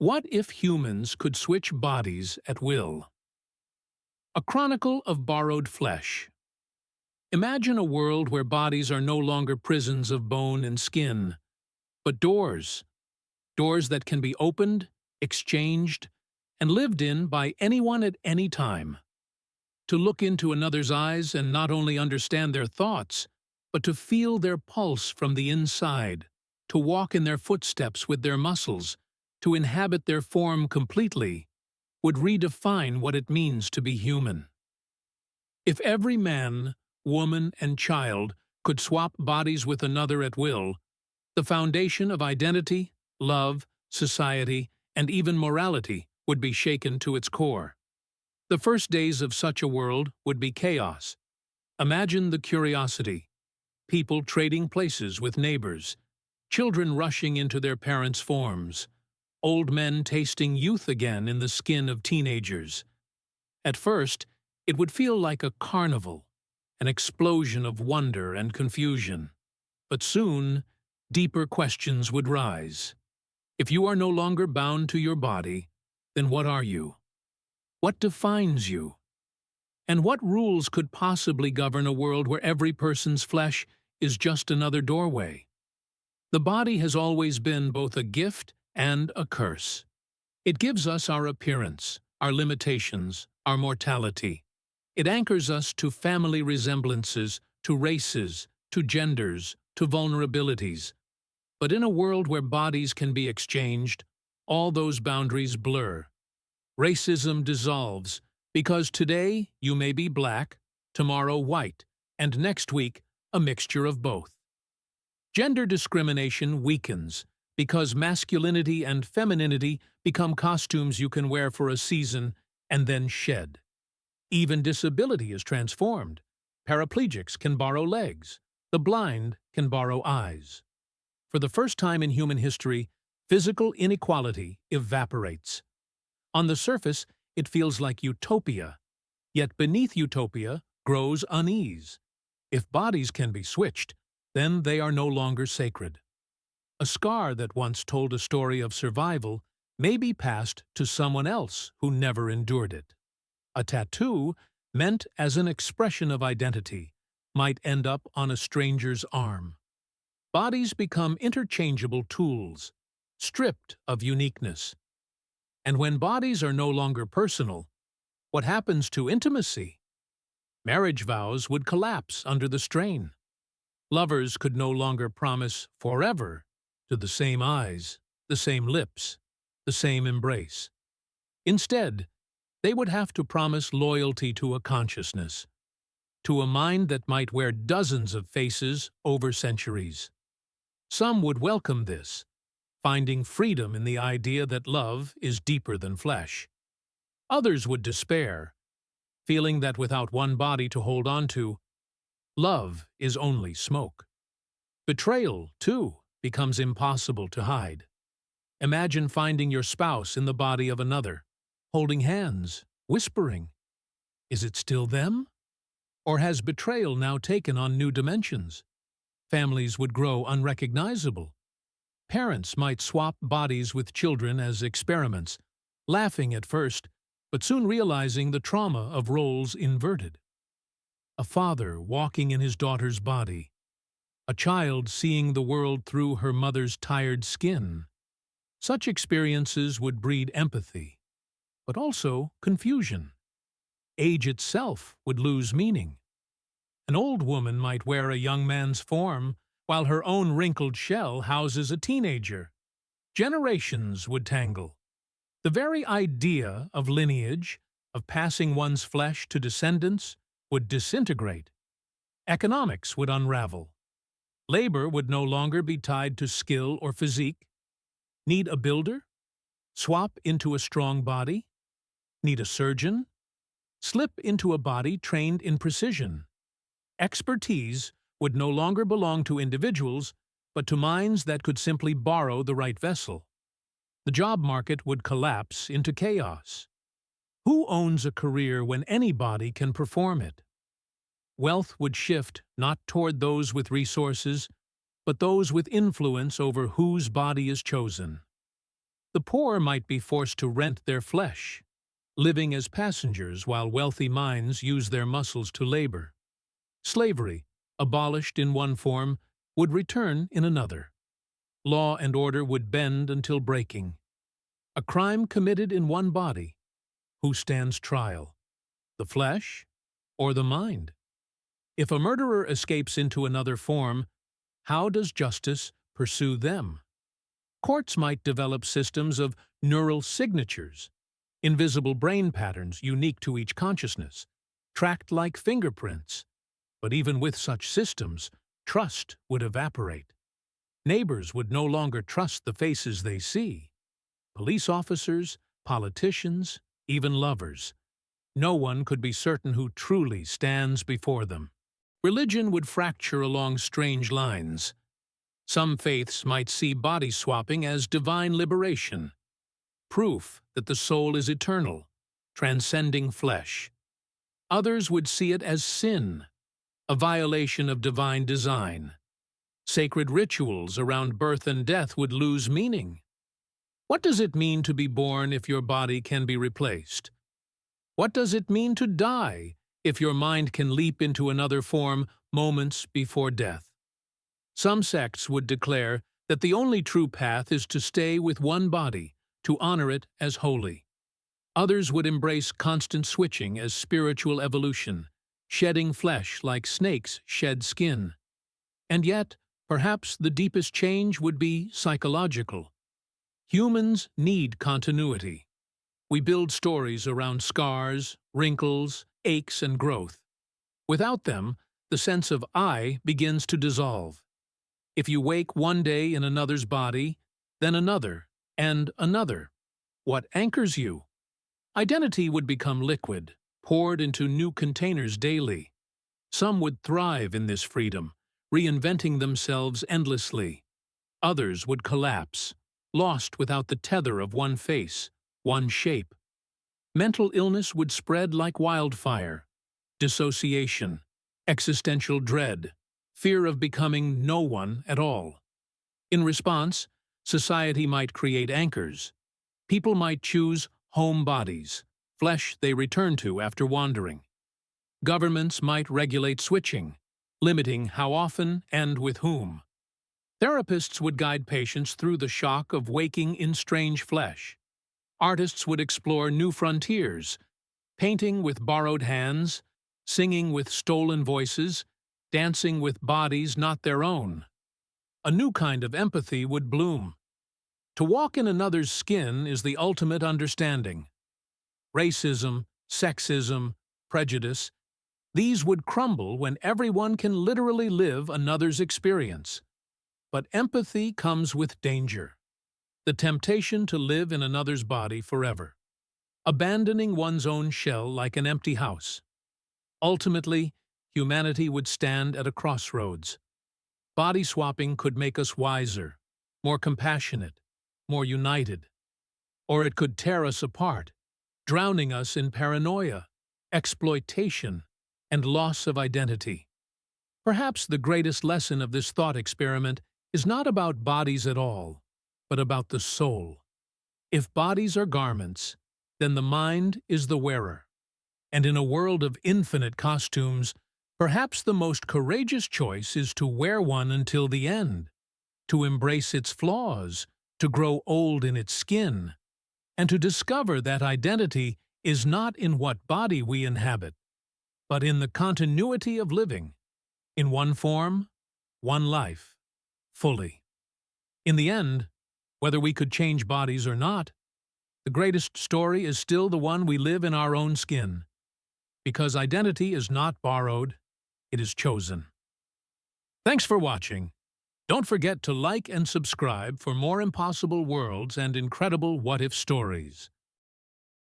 What if humans could switch bodies at will? A chronicle of borrowed flesh. Imagine a world where bodies are no longer prisons of bone and skin, but doors that can be opened, exchanged, and lived in by anyone at any time. To look into another's eyes and not only understand their thoughts, but to feel their pulse from the inside, to walk in their footsteps with their muscles, to inhabit their form completely, would redefine what it means to be human. If every man, woman, and child could swap bodies with another at will, the foundation of identity, love, society, and even morality would be shaken to its core. The first days of such a world would be chaos. Imagine the curiosity, people trading places with neighbors, children rushing into their parents' forms, old men tasting youth again in the skin of teenagers. At first, it would feel like a carnival, an explosion of wonder and confusion. But soon, deeper questions would rise. If you are no longer bound to your body, then what are you? What defines you? And what rules could possibly govern a world where every person's flesh is just another doorway? The body has always been both a gift and a curse. It gives us our appearance, our limitations, our mortality. It anchors us to family resemblances, to races, to genders, to vulnerabilities. But in a world where bodies can be exchanged, all those boundaries blur. Racism dissolves, because today you may be black, tomorrow white, and next week a mixture of both. Gender discrimination weakens, because masculinity and femininity become costumes you can wear for a season and then shed. Even disability is transformed. Paraplegics can borrow legs. The blind can borrow eyes. For the first time in human history, physical inequality evaporates. On the surface, it feels like utopia, yet beneath utopia grows unease. If bodies can be switched, then they are no longer sacred. A scar that once told a story of survival may be passed to someone else who never endured it. A tattoo, meant as an expression of identity, might end up on a stranger's arm. Bodies become interchangeable tools, stripped of uniqueness. And when bodies are no longer personal, what happens to intimacy? Marriage vows would collapse under the strain. Lovers could no longer promise forever to the same eyes, the same lips, the same embrace. Instead, they would have to promise loyalty to a consciousness, to a mind that might wear dozens of faces over centuries. Some would welcome this, finding freedom in the idea that love is deeper than flesh. Others would despair, feeling that without one body to hold on to, love is only smoke. Betrayal, too, becomes impossible to hide. Imagine finding your spouse in the body of another, holding hands, whispering. Is it still them? Or has betrayal now taken on new dimensions? Families would grow unrecognizable. Parents might swap bodies with children as experiments, laughing at first, but soon realizing the trauma of roles inverted. A father walking in his daughter's body. A child seeing the world through her mother's tired skin. Such experiences would breed empathy, but also confusion. Age itself would lose meaning. An old woman might wear a young man's form, while her own wrinkled shell houses a teenager. Generations would tangle. The very idea of lineage, of passing one's flesh to descendants, would disintegrate. Economics would unravel. Labor would no longer be tied to skill or physique. Need a builder? Swap into a strong body? Need a surgeon? Slip into a body trained in precision. Expertise would no longer belong to individuals, but to minds that could simply borrow the right vessel. The job market would collapse into chaos. Who owns a career when anybody can perform it? Wealth would shift not toward those with resources, but those with influence over whose body is chosen. The poor might be forced to rent their flesh, living as passengers while wealthy minds use their muscles to labor. Slavery, abolished in one form, would return in another. Law and order would bend until breaking. A crime committed in one body. Who stands trial? The flesh or the mind? If a murderer escapes into another form, how does justice pursue them? Courts might develop systems of neural signatures, invisible brain patterns unique to each consciousness, tracked like fingerprints. But even with such systems, trust would evaporate. Neighbors would no longer trust the faces they see. Police officers, politicians, even lovers. No one could be certain who truly stands before them. Religion would fracture along strange lines. Some faiths might see body swapping as divine liberation, proof that the soul is eternal, transcending flesh. Others would see it as sin, a violation of divine design. Sacred rituals around birth and death would lose meaning. What does it mean to be born if your body can be replaced? What does it mean to die if your mind can leap into another form moments before death? Some sects would declare that the only true path is to stay with one body, to honor it as holy. Others would embrace constant switching as spiritual evolution, shedding flesh like snakes shed skin. And yet, perhaps the deepest change would be psychological. Humans need continuity. We build stories around scars, wrinkles, aches, and growth. Without them, the sense of I begins to dissolve. If you wake one day in another's body, then another, and another, what anchors you? Identity would become liquid, poured into new containers daily. Some would thrive in this freedom, reinventing themselves endlessly. Others would collapse, lost without the tether of one face, one shape. Mental illness would spread like wildfire. Dissociation, existential dread, fear of becoming no one at all. In response, society might create anchors. People might choose home bodies, flesh they return to after wandering. Governments might regulate switching, limiting how often and with whom. Therapists would guide patients through the shock of waking in strange flesh. Artists would explore new frontiers, painting with borrowed hands, singing with stolen voices, dancing with bodies not their own. A new kind of empathy would bloom. To walk in another's skin is the ultimate understanding. Racism, sexism, prejudice, these would crumble when everyone can literally live another's experience. But empathy comes with danger. The temptation to live in another's body forever, abandoning one's own shell like an empty house. Ultimately, humanity would stand at a crossroads. Body swapping could make us wiser, more compassionate, more united. Or it could tear us apart, drowning us in paranoia, exploitation, and loss of identity. Perhaps the greatest lesson of this thought experiment is not about bodies at all, but about the soul. If bodies are garments, then the mind is the wearer. And in a world of infinite costumes, perhaps the most courageous choice is to wear one until the end, to embrace its flaws, to grow old in its skin, and to discover that identity is not in what body we inhabit, but in the continuity of living, in one form, one life, fully. In the end, whether we could change bodies or not, the greatest story is still the one we live in our own skin, because identity is not borrowed, it is chosen. Thanks for watching. Don't forget to like and subscribe for more impossible worlds and incredible what-if stories.